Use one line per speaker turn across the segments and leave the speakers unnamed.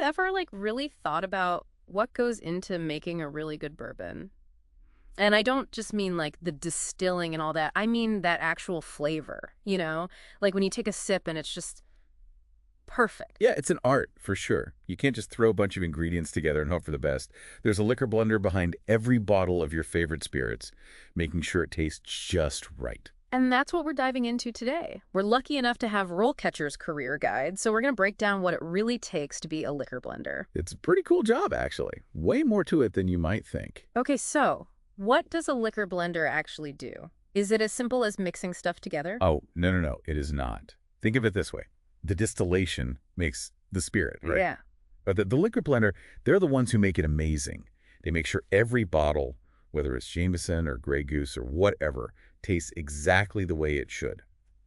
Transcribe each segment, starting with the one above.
ever like really thought about what goes into making a really good bourbon? And I don't just mean like the distilling and all that. I mean that actual flavor, you know? Like when you take a sip and it's just perfect.
Yeah, it's an art for sure. You can't just throw a bunch of ingredients together and hope for the best. There's a liquor blender behind every bottle of your favorite spirits, making sure it tastes just right.
And that's what we're diving into today. We're lucky enough to have RoleCatcher's career guide, so we're going to break down what it really takes to be a liquor blender.
It's a pretty cool job, actually. Way more to it than you might think.
Okay, so what does a liquor blender actually do? Is it as simple as mixing stuff together?
Oh, no, no, no, it is not. Think of it this way. The distillation makes the spirit, right?
Yeah.
But the liquor blender, they're the ones who make it amazing. They make sure every bottle, whether it's Jameson or Grey Goose or whatever, tastes exactly the way it should.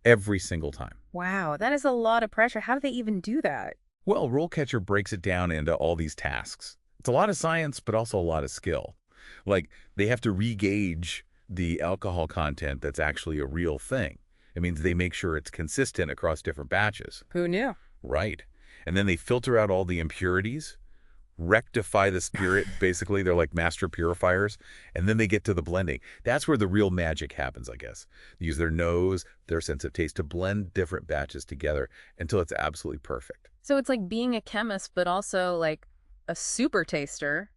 Every single time.
Wow, that is a lot of pressure. How do they even do that?
Well, RoleCatcher breaks it down into all these tasks. It's a lot of science, but also a lot of skill. Like, they have to re-gauge the alcohol content that's actually a real thing. It means they make sure it's consistent across different batches.
Who knew?
Right. And then they filter out all the impurities, rectify the spirit, basically. They're like master purifiers. And then they get to the blending. That's where the real magic happens, I guess. They use their nose, their sense of taste to blend different batches together until it's absolutely perfect.
So it's like being a chemist, but also like a super taster.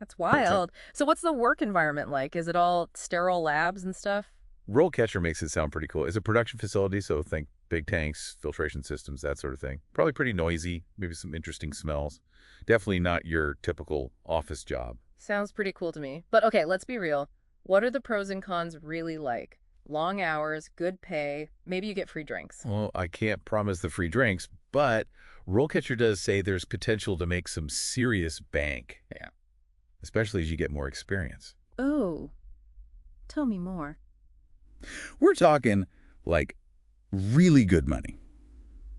That's wild. So what's the work environment like? Is it all sterile labs and stuff?
RoleCatcher makes it sound pretty cool. It's a production facility, so think big tanks, filtration systems, that sort of thing. Probably pretty noisy, maybe some interesting smells. Definitely not your typical office job.
Sounds pretty cool to me. But okay, let's be real. What are the pros and cons really like? Long hours, good pay, maybe you get free drinks.
Well, I can't promise the free drinks, but RoleCatcher does say there's potential to make some serious bank. Yeah. Especially as you get more experience.
Oh, tell me more.
We're talking like really good money,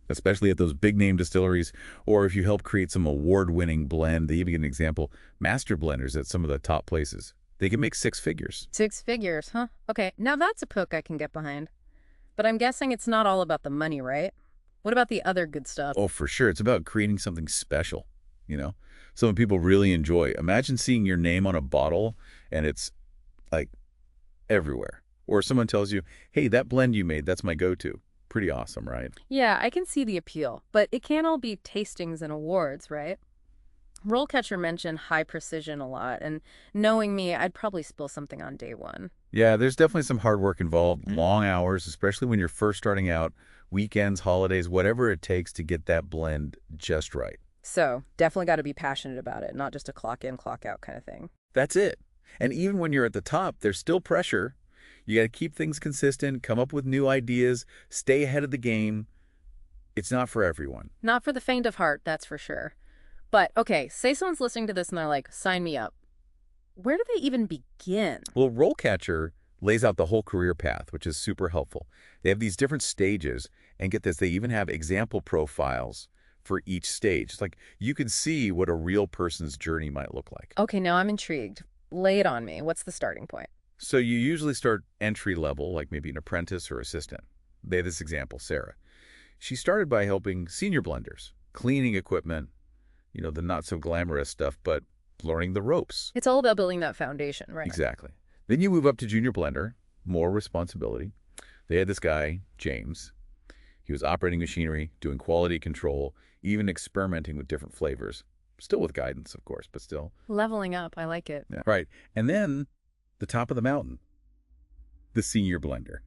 especially at those big name distilleries, or if you help create some award-winning blend. They even get an example, master blenders at some of the top places. They can make 6 figures.
6 figures, huh? Okay, now that's a hook I can get behind. But I'm guessing it's not all about the money, right? What about the other good stuff?
Oh, for sure. It's about creating something special, you know? Something people really enjoy. Imagine seeing your name on a bottle and it's like everywhere. Or someone tells you, hey, that blend you made, that's my go-to. Pretty awesome, right?
Yeah, I can see the appeal, but it can't all be tastings and awards, right? RoleCatcher mentioned high precision a lot, and knowing me, I'd probably spill something on day one.
Yeah, there's definitely some hard work involved, long hours, especially when you're first starting out, weekends, holidays, whatever it takes to get that blend just right.
So, definitely got to be passionate about it, not just a clock in, clock out kind of thing.
That's it. And even when you're at the top, there's still pressure. You got to keep things consistent, come up with new ideas, stay ahead of the game. It's not for everyone.
Not for the faint of heart, that's for sure. But, okay, say someone's listening to this and they're like, sign me up. Where do they even begin?
Well, RoleCatcher lays out the whole career path, which is super helpful. They have these different stages, and get this, they even have example profiles for each stage. It's like you can see what a real person's journey might look like.
Okay, now I'm intrigued. Lay it on me. What's the starting point?
So you usually start entry level, like maybe an apprentice or assistant. They have this example, Sarah. She started by helping senior blenders, cleaning equipment, you know, the not so glamorous stuff, but learning the ropes.
It's all about building that foundation, right?
Exactly. Then you move up to junior blender, more responsibility. They had this guy, James. He was operating machinery, doing quality control, even experimenting with different flavors. Still with guidance, of course, but still.
Leveling up. I like it.
Yeah. Right. And then the top of the mountain, the senior blender,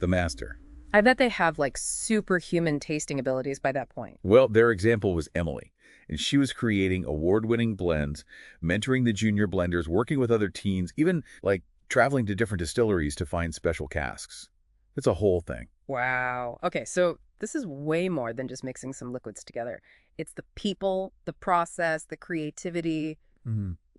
the master.
I bet they have like superhuman tasting abilities by that point.
Well, their example was Emily, and she was creating award-winning blends, mentoring the junior blenders, working with other teens, even like traveling to different distilleries to find special casks. It's a whole thing.
Wow. Okay, so this is way more than just mixing some liquids together. It's the people, the process, the creativity,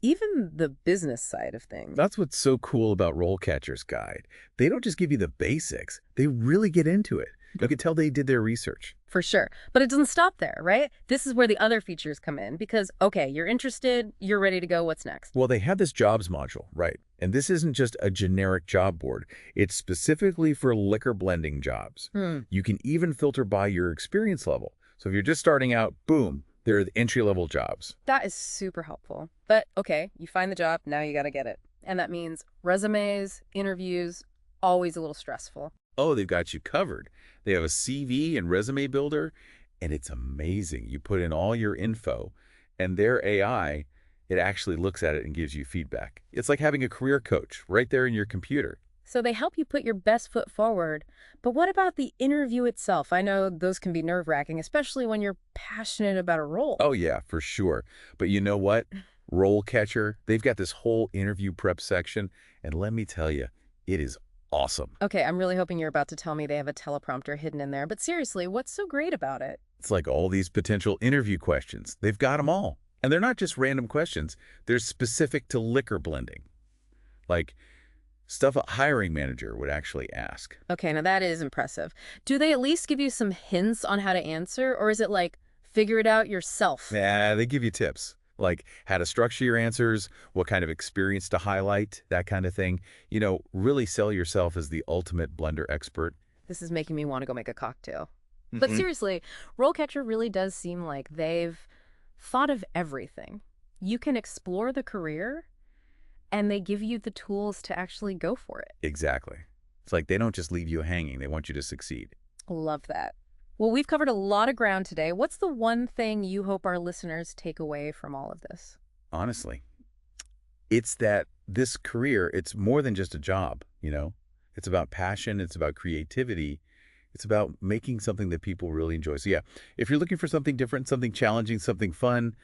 even the business side of things.
That's what's so cool about RoleCatcher's guide. They don't just give you the basics. They really get into it. You can tell they did their research.
For sure. But it doesn't stop there, right? This is where the other features come in because, okay, you're interested, you're ready to go, what's next?
Well, they have this jobs module, right? And this isn't just a generic job board. It's specifically for liquor blending jobs. You can even filter by your experience level. So if you're just starting out, boom, They're the entry-level jobs.
That is super helpful. But okay, you find the job, now you got to get it. And that means resumes, interviews, always a little stressful.
Oh, they've got you covered. They have a CV and resume builder, and it's amazing. You put in all your info, and their AI, it actually looks at it and gives you feedback. It's like having a career coach right there in your computer.
So they help you put your best foot forward. But what about the interview itself? I know those can be nerve-wracking, especially when you're passionate about a role.
Oh, yeah, for sure. But you know what? RoleCatcher, they've got this whole interview prep section, and let me tell you, it is awesome.
Okay, I'm really hoping you're about to tell me they have a teleprompter hidden in there. But seriously, what's so great about it?
It's like all these potential interview questions. They've got them all. And they're not just random questions. They're specific to liquor blending. Like stuff a hiring manager would actually ask.
Okay, now that is impressive. Do they at least give you some hints on how to answer, or is it like, figure it out yourself?
Yeah, they give you tips, like how to structure your answers, what kind of experience to highlight, that kind of thing. You know, really sell yourself as the ultimate blender expert.
This is making me want to go make a cocktail. But
Hmm.
seriously, RoleCatcher really does seem like they've thought of everything. You can explore the career, and they give you the tools to actually go for it.
Exactly. It's like they don't just leave you hanging. They want you to succeed.
Love that. Well, we've covered a lot of ground today. What's the one thing you hope our listeners take away from all of this?
Honestly, it's that this career, it's more than just a job, you know? It's about passion, it's about creativity, it's about making something that people really enjoy. So yeah, if you're looking for something different, something challenging, something fun,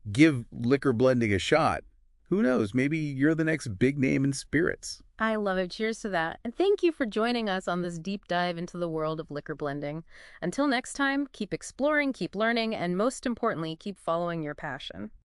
give liquor blending a shot. Who knows, maybe you're the next big name in spirits.
I love it. Cheers to that. And thank you for joining us on this deep dive into the world of liquor blending. Until next time, keep exploring, keep learning, and most importantly, keep following your passion.